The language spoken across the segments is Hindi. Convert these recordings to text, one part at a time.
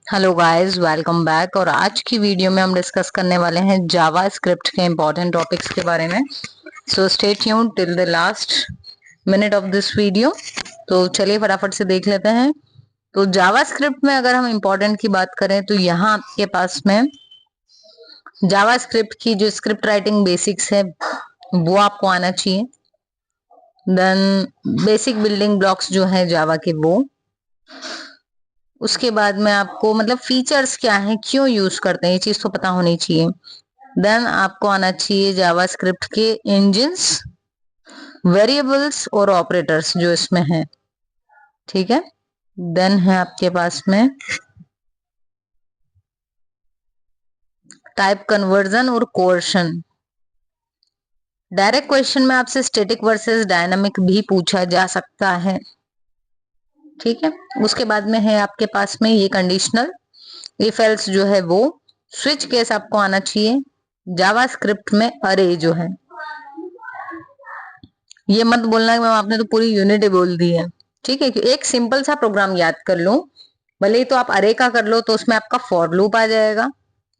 Hello guys, welcome back. और आज की वीडियो में हम डिस्कस करने वाले हैं जावा स्क्रिप्ट के इंपॉर्टेंट टॉपिक्स के बारे में। So stay tuned till the last minute of this video. तो चलिए फटाफट से देख लेते हैं। तो जावा स्क्रिप्ट में अगर हम इंपॉर्टेंट की बात करें तो यहाँ आपके पास में जावा स्क्रिप्ट की जो स्क्रिप्ट राइटिंग बेसिक्स है वो आपको आना चाहिए। देन बेसिक बिल्डिंग ब्लॉक्स जो है जावा के वो, उसके बाद में आपको मतलब फीचर्स क्या है, क्यों यूज करते हैं, ये चीज तो पता होनी चाहिए। देन आपको आना चाहिए जावास्क्रिप्ट के इंजन्स, वेरिएबल्स और ऑपरेटर्स जो इसमें है। ठीक है। देन है आपके पास में टाइप कन्वर्जन और कोर्शन। डायरेक्ट क्वेश्चन में आपसे स्टैटिक वर्सेस डायनामिक भी पूछा जा सकता है। ठीक है। उसके बाद में है आपके पास में ये कंडीशनल, इफ एल्स जो है वो, स्विच केस आपको आना चाहिए। जावास्क्रिप्ट में अरे जो है, ये मत बोलना कि मैम आपने तो पूरी यूनिट ही बोल दी है। ठीक है। एक सिंपल सा प्रोग्राम याद कर लो, भले ही तो आप अरे का कर लो तो उसमें आपका फॉर लूप आ जाएगा।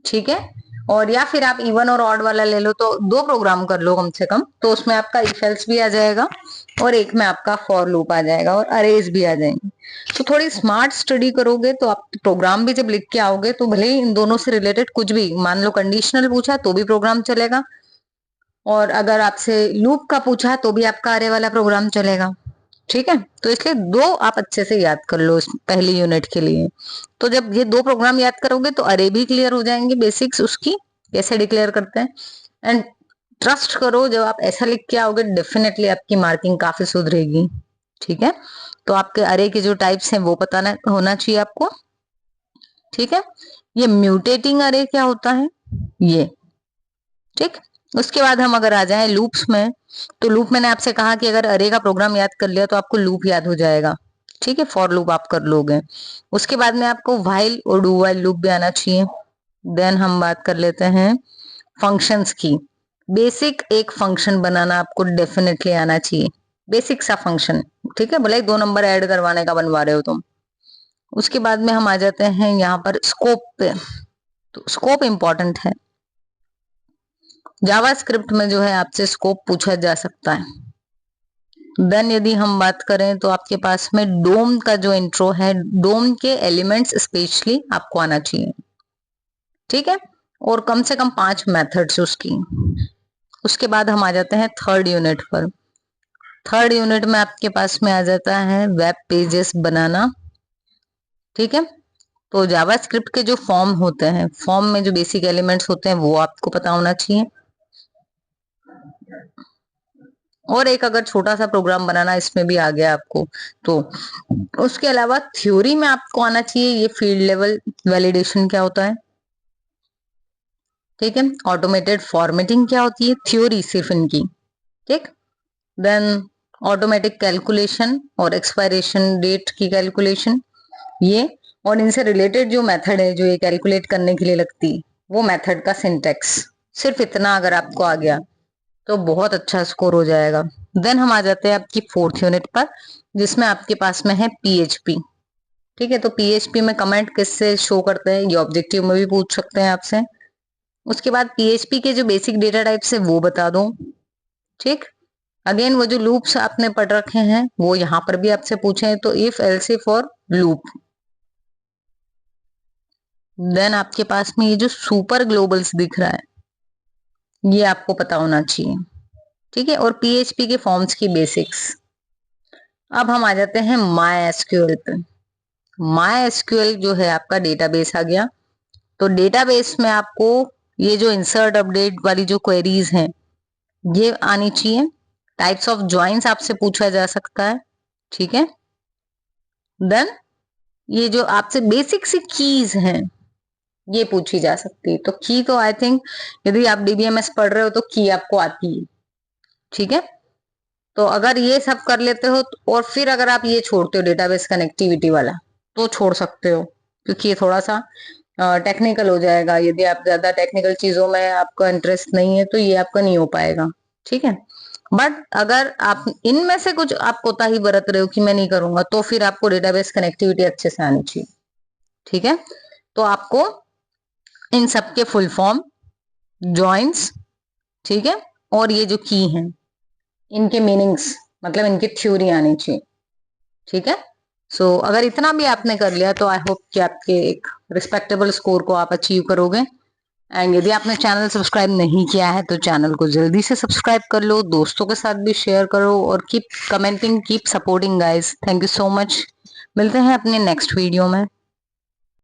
ठीक है। और या फिर आप इवन और ऑड वाला ले लो, तो दो प्रोग्राम कर लो कम से कम, तो उसमें आपका इफ एल्स भी आ जाएगा और एक में आपका फॉर लूप आ जाएगा और अरेज भी आ जाएंगे। तो थोड़ी स्मार्ट स्टडी करोगे तो आप प्रोग्राम भी जब लिख के आओगे तो भले ही इन दोनों से रिलेटेड कुछ भी, मान लो कंडीशनल पूछा तो भी प्रोग्राम चलेगा, और अगर आपसे लूप का पूछा तो भी आपका अरे वाला प्रोग्राम चलेगा। ठीक है। तो इसलिए दो आप अच्छे से याद कर लो इस पहली यूनिट के लिए। तो जब ये दो प्रोग्राम याद करोगे तो अरे भी क्लियर हो जाएंगे, बेसिक्स उसकी कैसे डिक्लेयर करते हैं। एंड ट्रस्ट करो, जब आप ऐसा लिख के आओगे डेफिनेटली आपकी मार्किंग काफी सुधरेगी। ठीक है। तो आपके अरे के जो टाइप्स हैं वो पता होना चाहिए आपको। ठीक है। ये म्यूटेटिंग अरे क्या होता है ये। ठीक। उसके बाद हम अगर आ जाएं लूप्स में, तो लूप मैंने आपसे कहा कि अगर अरे का प्रोग्राम याद कर लिया तो आपको लूप याद हो जाएगा। ठीक है। फॉर लूप आप कर लोगे। उसके बाद में आपको व्हाइल और डू व्हाइल लूप भी आना चाहिए। देन हम बात कर लेते हैं फंक्शंस की। बेसिक एक फंक्शन बनाना आपको डेफिनेटली आना चाहिए, बेसिक सा फंक्शन। ठीक है। भले ही 2 नंबर ऐड करवाने का बनवा रहे हो तुम। उसके बाद में हम आ जाते हैं यहाँ पर स्कोप पे। तो स्कोप इंपॉर्टेंट है। जावास्क्रिप्ट में जो है आपसे स्कोप पूछा जा सकता है। देन यदि हम बात करें तो आपके पास में डोम का जो इंट्रो है, डोम के एलिमेंट्स स्पेशली आपको आना चाहिए। ठीक है। और कम से कम 5 मेथड्स उसकी। उसके बाद हम आ जाते हैं थर्ड यूनिट पर। थर्ड यूनिट में आपके पास में आ जाता है वेब पेजेस बनाना। ठीक है। तो जावास्क्रिप्ट के जो फॉर्म होते हैं, फॉर्म में जो बेसिक एलिमेंट्स होते हैं वो आपको पता होना चाहिए। और एक अगर छोटा सा प्रोग्राम बनाना इसमें भी आ गया आपको, तो उसके अलावा थ्योरी में आपको आना चाहिए ये फील्ड लेवल वैलिडेशन क्या होता है। ठीक है। ऑटोमेटेड फॉर्मेटिंग क्या होती है, थ्योरी सिर्फ इनकी। ठीक। देन ऑटोमेटिक कैलकुलेशन और एक्सपायरेशन डेट की कैलकुलेशन, ये और इनसे रिलेटेड जो मेथड है जो ये कैलकुलेट करने के लिए लगती है, वो मेथड का सिंटेक्स। सिर्फ इतना अगर आपको आ गया तो बहुत अच्छा स्कोर हो जाएगा। देन हम आ जाते हैं आपकी फोर्थ यूनिट पर, जिसमें आपके पास में है पीएचपी। ठीक है। तो पीएचपी में कमेंट किससे शो करते हैं ये ऑब्जेक्टिव में भी पूछ सकते हैं आपसे। उसके बाद पीएचपी के जो बेसिक डेटा टाइप्स है वो बता दो। ठीक। अगेन वो जो लूप्स आपने पढ़ रखे हैं वो यहाँ पर भी आपसे पूछे हैं, तो इफ एल्स इफ और लूप। देन आपके पास में ये जो सुपर ग्लोबल्स दिख रहा है ये आपको पता होना चाहिए। ठीक है। और पीएचपी के फॉर्म्स की बेसिक्स। अब हम आ जाते हैं माई एसक्यूएल पे। माई एसक्यूएल जो है आपका डेटाबेस आ गया। तो डेटाबेस में आपको ये जो इंसर्ट अपडेट वाली जो क्वेरीज हैं ये आनी चाहिए। टाइप्स ऑफ ज्वाइंस आपसे पूछा जा सकता है। ठीक है। देन ये जो आपसे बेसिक सी कीज हैं ये पूछी जा सकती है। तो की तो आई थिंक यदि आप डीबीएमएस पढ़ रहे हो तो की आपको आती है। ठीक है। तो अगर ये सब कर लेते हो और फिर अगर आप ये छोड़ते हो डेटाबेस कनेक्टिविटी वाला तो छोड़ सकते हो, क्योंकि ये थोड़ा सा टेक्निकल हो जाएगा। यदि आप ज्यादा टेक्निकल चीजों में आपका इंटरेस्ट नहीं है तो ये आपका नहीं हो पाएगा। ठीक है। बट अगर आप इनमें से कुछ आप कोताही बरत रहे हो कि मैं नहीं करूंगा, तो फिर आपको डेटाबेस कनेक्टिविटी अच्छे से आनी चाहिए। ठीक है। तो आपको इन सब के फुल फॉर्म, जॉइंट्स, ठीक है, और ये जो की हैं इनके मीनिंग्स, मतलब इनकी थ्योरी आनी चाहिए, ठीक है। सो अगर इतना भी आपने कर लिया तो आई होप कि आपके एक रिस्पेक्टेबल स्कोर को आप अचीव करोगे। एंड यदि आपने चैनल सब्सक्राइब नहीं किया है तो चैनल को जल्दी से सब्सक्राइब कर लो, दोस्तों के साथ भी शेयर करो और keep commenting, keep supporting guys. Thank you so much. मिलते हैं अपने नेक्स्ट वीडियो में।